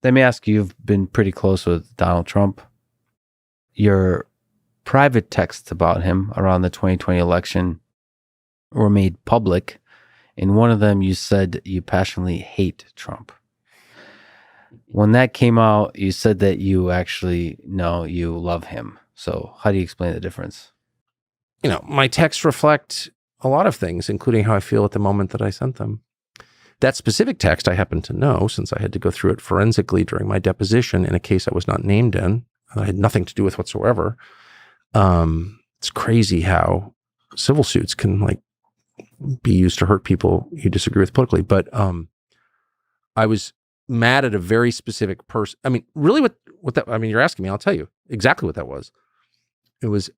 Let me ask you, you've been pretty close with Donald Trump. Your private texts about him around the 2020 election were made public. In one of them, you said you passionately hate Trump. When that came out, you said that you actually know you love him. So how do you explain the difference? My texts reflect a lot of things, including how I feel at the moment that I sent them. That specific text I happen to know, since I had to go through it forensically during my deposition in a case I was not named in, that I had nothing to do with whatsoever. It's crazy how civil suits can be used to hurt people you disagree with politically. But I was mad at a very specific person. I mean, really what that, I mean, you're asking me, I'll tell you exactly what that was. It was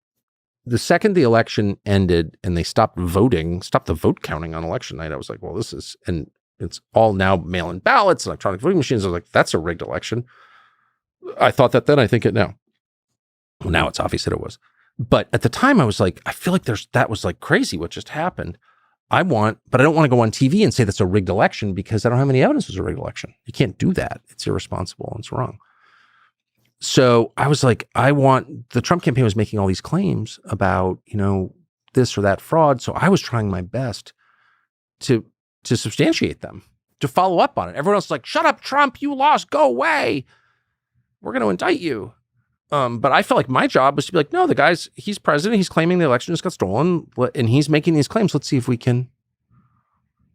the second the election ended and they stopped the vote counting on election night. I was like, well, and it's all now mail-in ballots, electronic voting machines. I was like, that's a rigged election. I thought that then, I think it now. Well, now it's obvious that it was. But at the time I was like, I feel like that was crazy what just happened. But I don't want to go on TV and say that's a rigged election because I don't have any evidence it was a rigged election. You can't do that. It's irresponsible and it's wrong. So I was like, the Trump campaign was making all these claims about, this or that fraud. So I was trying my best to substantiate them, to follow up on it. Everyone else was like, shut up, Trump, you lost, go away. We're going to indict you. But I felt like my job was to be like, no, he's president. He's claiming the election just got stolen and he's making these claims. Let's see if we can.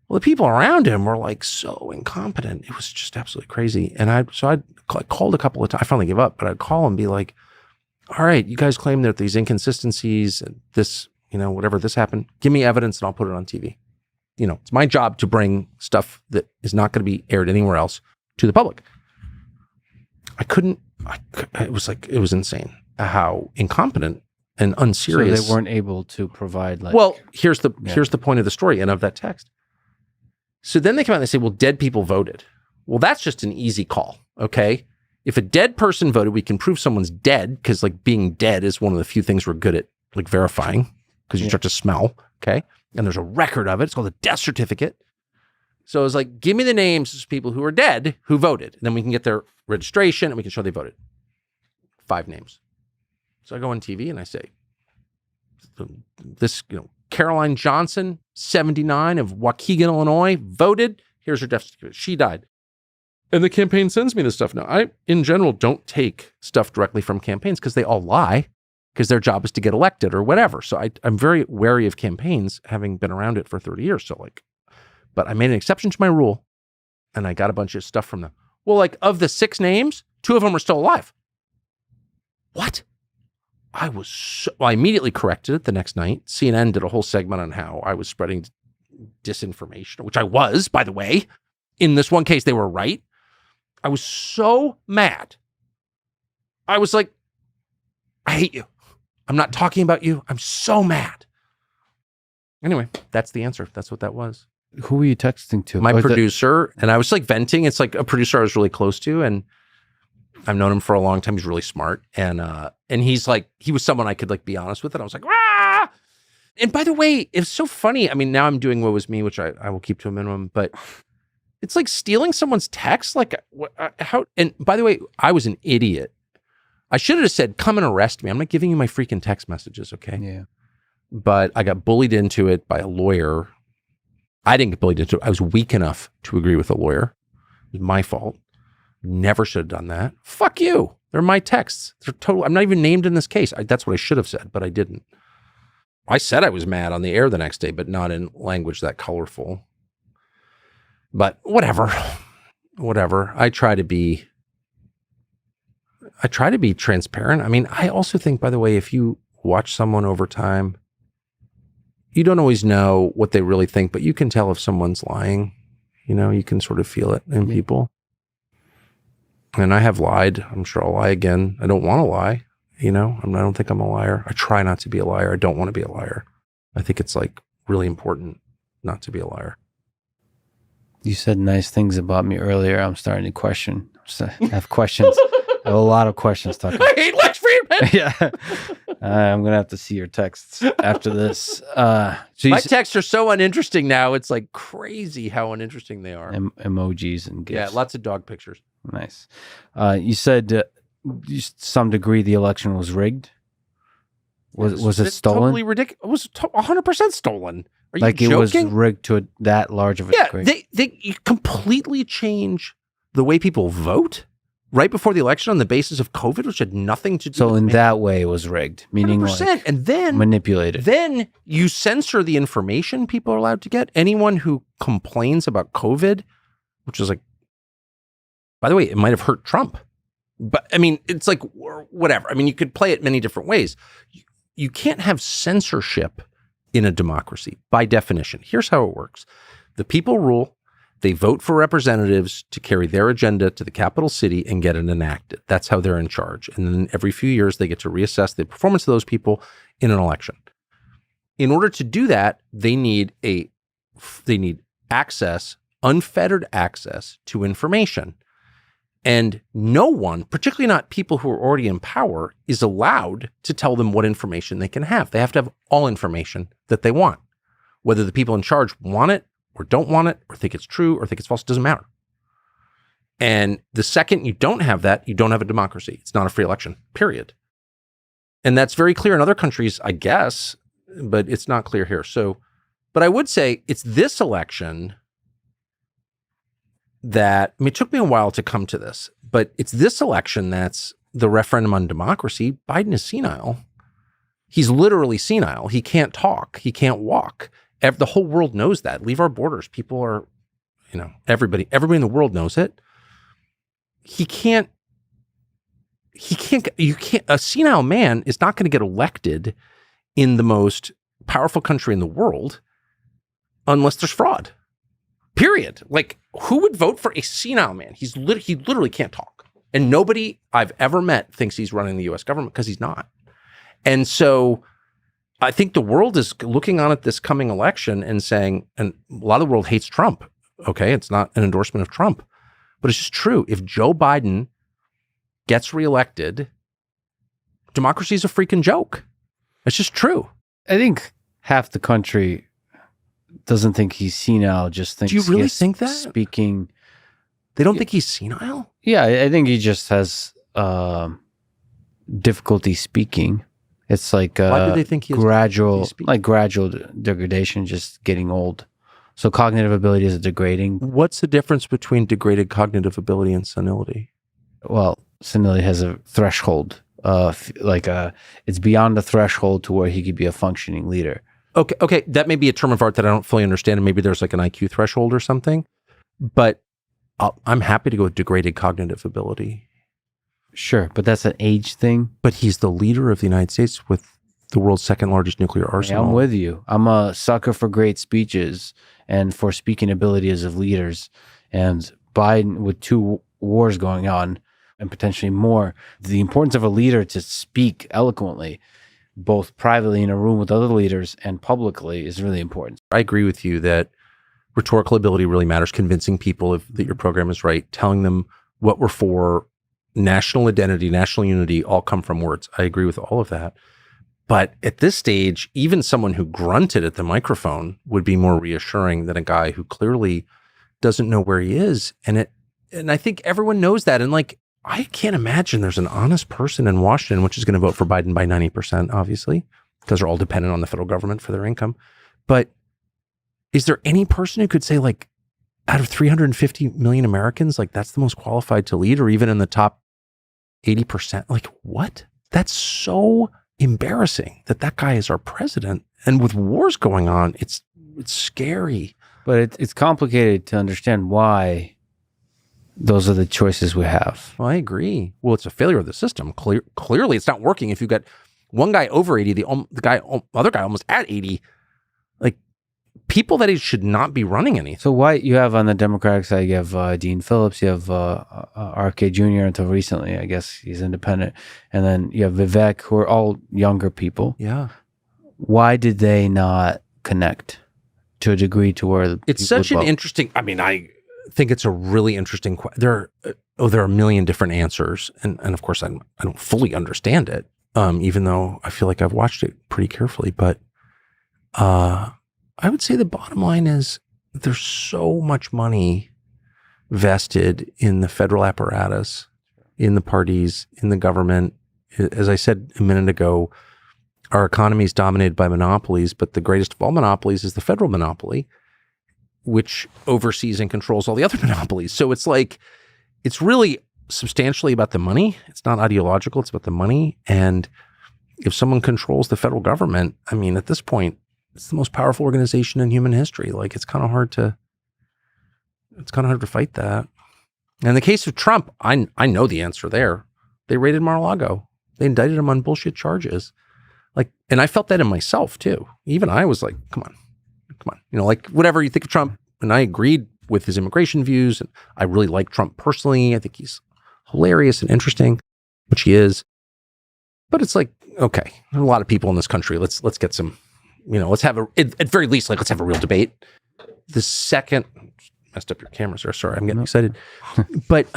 Well, the people around him were so incompetent. It was just absolutely crazy. And I called a couple of times. I finally gave up, but I'd call and be like, all right, you guys claim that these inconsistencies and this, whatever this happened, give me evidence and I'll put it on TV. It's my job to bring stuff that is not going to be aired anywhere else to the public. It was insane how incompetent and unserious. So they weren't able to provide well, here's the point of the story and of that text. So then they come out and they say, well, dead people voted. Well, that's just an easy call. Okay. If a dead person voted, we can prove someone's dead because being dead is one of the few things we're good at verifying because you start to smell. Okay. And there's a record of it. It's called a death certificate. So it's like, give me the names of people who are dead who voted. And then we can get their registration and we can show they voted. 5 names. So I go on TV and I say, this, Caroline Johnson, 79 of Waukegan, Illinois, voted. Here's her death certificate. She died. And the campaign sends me this stuff. Now, I, in general, don't take stuff directly from campaigns because they all lie because their job is to get elected or whatever. So I'm very wary of campaigns, having been around it for 30 years. So but I made an exception to my rule and I got a bunch of stuff from them. Well, of the 6 names, 2 of them are still alive. What? I immediately corrected it the next night. CNN did a whole segment on how I was spreading disinformation, which I was, by the way. In this one case, they were right. I was so mad. I was like, I hate you. I'm not talking about you. I'm so mad. Anyway, that's the answer. That's what that was. Who were you texting to? My producer. And I was venting. It's a producer I was really close to. And I've known him for a long time. He's really smart. And he's he was someone I could be honest with. And I was like, ah! And by the way, it's so funny. I mean, now I'm doing Woe Was Me, which I will keep to a minimum, but it's stealing someone's text. How, and by the way, I was an idiot. I should have said, come and arrest me. I'm not giving you my freaking text messages. Okay. Yeah. But I got bullied into it by a lawyer. I didn't get bullied into it. I was weak enough to agree with a lawyer. It was my fault. Never should have done that. Fuck you. They're my texts. They're total. I'm not even named in this case. That's what I should have said, but I didn't. I said I was mad on the air the next day, but not in language that colorful. But whatever. I try to be transparent. I mean, I also think, by the way, if you watch someone over time, you don't always know what they really think, but you can tell if someone's lying. You can sort of feel it in people. And I have lied. I'm sure I'll lie again. I don't want to lie. I don't think I'm a liar. I try not to be a liar. I don't want to be a liar. I think it's really important not to be a liar. You said nice things about me earlier. I'm starting to question. I have questions. I have a lot of questions, Tucker. I hate Lex Friedman. Yeah. I'm going to have to see your texts after this. My texts are so uninteresting now. It's crazy how uninteresting they are. Emojis and GIFs. Yeah, lots of dog pictures. Nice. You said some degree the election was rigged. Was it stolen? Totally ridiculous. It was 100% stolen. Are you like joking? It was rigged to that large of a degree? They completely change the way people vote right before the election on the basis of COVID, which had nothing to do with So in that way, it was rigged, meaning 100%. like And then manipulated. Then you censor the information people are allowed to get. Anyone who complains about COVID, which is like, by the way, it might have hurt Trump. But I mean, it's like, whatever. I mean, you could play it many different ways. You can't have censorship in a democracy by definition. Here's how it works. The people rule. They vote for representatives to carry their agenda to the capital city and get it enacted. That's how they're in charge. And then every few years, they get to reassess the performance of those people in an election. In order to do that, they need access, unfettered access to information. And no one, particularly not people who are already in power, is allowed to tell them what information they can have. They have to have all information that they want. Whether the people in charge want it or don't want it or think it's true or think it's false, doesn't matter. And the second you don't have that, you don't have a democracy. It's not a free election, period. And that's very clear in other countries, I guess, but it's not clear here. So, but I would say it's this election that, I mean, it took me a while to come to this, but it's this election that's the referendum on democracy. Biden is senile. He's literally senile. He can't talk. He can't walk. The whole world knows that. Leave our borders. People are, everybody in the world knows it. A senile man is not going to get elected in the most powerful country in the world unless there's fraud. Period. Like, who would vote for a senile man? He literally can't talk. And nobody I've ever met thinks he's running the U.S. government because he's not. And so I think the world is looking on at this coming election and saying, and a lot of the world hates Trump. Okay, it's not an endorsement of Trump, but it's just true. If Joe Biden gets reelected, democracy is a freaking joke. It's just true. I think half the country doesn't think he's senile, just thinks. Do you really think that? Speaking. They don't think he's senile? Yeah, I think he just has difficulty speaking. It's like why do they think he has gradual degradation, just getting old. So cognitive ability is degrading. What's the difference between degraded cognitive ability and senility? Well, senility has a threshold. It's beyond the threshold to where he could be a functioning leader. Okay, that may be a term of art that I don't fully understand, and maybe there's like an IQ threshold or something. But I'm happy to go with degraded cognitive ability. Sure, but that's an age thing. But he's the leader of the United States with the world's second largest nuclear arsenal. I'm with you. I'm a sucker for great speeches and for speaking abilities of leaders. And Biden, with 2 wars going on and potentially more, the importance of a leader to speak eloquently, both privately in a room with other leaders and publicly, is really important. I agree with you that rhetorical ability really matters, convincing people that your program is right, telling them what we're for, national identity, national unity, all come from words. I agree with all of that. But at this stage, even someone who grunted at the microphone would be more reassuring than a guy who clearly doesn't know where he is. And I think everyone knows that. And like, I can't imagine there's an honest person in Washington which is going to vote for Biden by 90%, obviously, because they're all dependent on the federal government for their income. But is there any person who could say, like, out of 350 million Americans, like, that's the most qualified to lead, or even in the top 80%? Like, what? That's so embarrassing that guy is our president. And with wars going on, it's scary. But it's complicated to understand why those are the choices we have. Well, I agree. Well, it's a failure of the system. Clearly, it's not working. If you've got one guy over 80, the other guy almost at 80, like, people that age should not be running anything. So why you have on the Democratic side, you have Dean Phillips, you have RK Jr. until recently, I guess he's independent. And then you have Vivek, who are all younger people. Yeah. Why did they not connect to a degree to where it's such an interesting, I mean, I think it's a really interesting question. There are a million different answers. And of course, I don't fully understand it, even though I feel like I've watched it pretty carefully. But I would say the bottom line is there's so much money vested in the federal apparatus, in the parties, in the government. As I said a minute ago, our economy is dominated by monopolies, but the greatest of all monopolies is the federal monopoly, which oversees and controls all the other monopolies. So it's like, it's really substantially about the money. It's not ideological. It's about the money. And if someone controls the federal government, I mean, at this point, it's the most powerful organization in human history. Like, it's kind of hard to fight that. And in the case of Trump, I know the answer there. They raided Mar-a-Lago. They indicted him on bullshit charges. Like, and I felt that in myself too. Even I was like, come on. You know, like, whatever you think of Trump, and I agreed with his immigration views, and I really like Trump personally. I think he's hilarious and interesting, which he is. But it's like, okay, there are a lot of people in this country. Let's get some, you know, let's have at very least, like, let's have a real debate. The second, messed up your camera, sir. Sorry, I'm getting excited. But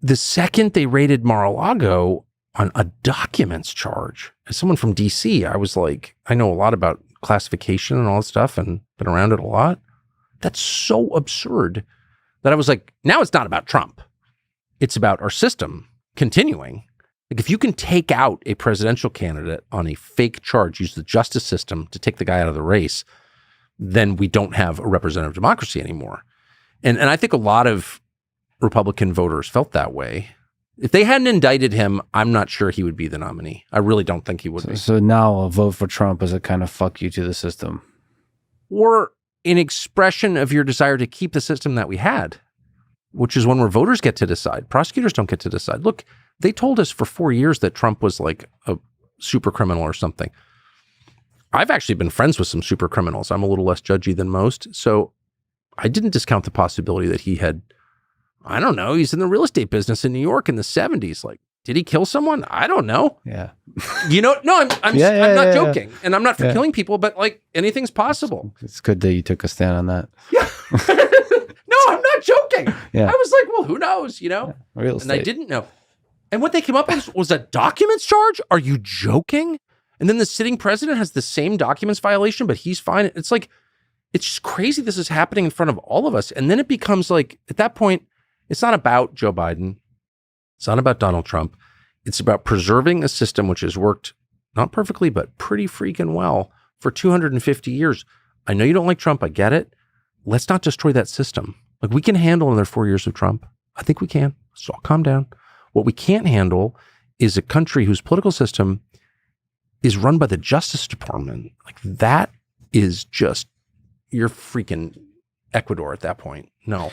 the second they raided Mar-a-Lago on a documents charge, as someone from DC, I was like, I know a lot about classification and all that stuff and been around it a lot. That's so absurd that I was like, now it's not about Trump. It's about our system continuing. Like, if you can take out a presidential candidate on a fake charge, use the justice system to take the guy out of the race, then we don't have a representative democracy anymore. And I think a lot of Republican voters felt that way. If they hadn't indicted him, I'm not sure he would be the nominee. I really don't think he would be. So now a vote for Trump is a kind of fuck you to the system. Or an expression of your desire to keep the system that we had, which is one where voters get to decide. Prosecutors don't get to decide. Look, they told us for 4 years that Trump was like a super criminal or something. I've actually been friends with some super criminals. I'm a little less judgy than most. So I didn't discount the possibility that he had, I don't know, he's in the real estate business in New York in the 70s. Like, did he kill someone? I don't know. Yeah. You know, no, I'm not joking. And I'm not for killing people, but like, anything's possible. It's good that you took a stand on that. Yeah. No, I'm not joking. Yeah. I was like, well, who knows, you know? Yeah. Real estate. And I didn't know. And what they came up with was a documents charge? Are you joking? And then the sitting president has the same documents violation, but he's fine. It's like, it's just crazy this is happening in front of all of us. And then it becomes like, at that point, it's not about Joe Biden. It's not about Donald Trump. It's about preserving a system which has worked, not perfectly, but pretty freaking well for 250 years. I know you don't like Trump. I get it. Let's not destroy that system. Like, we can handle another 4 years of Trump. I think we can. So I'll calm down. What we can't handle is a country whose political system is run by the Justice Department. Like, that is just, you're freaking Ecuador at that point. No.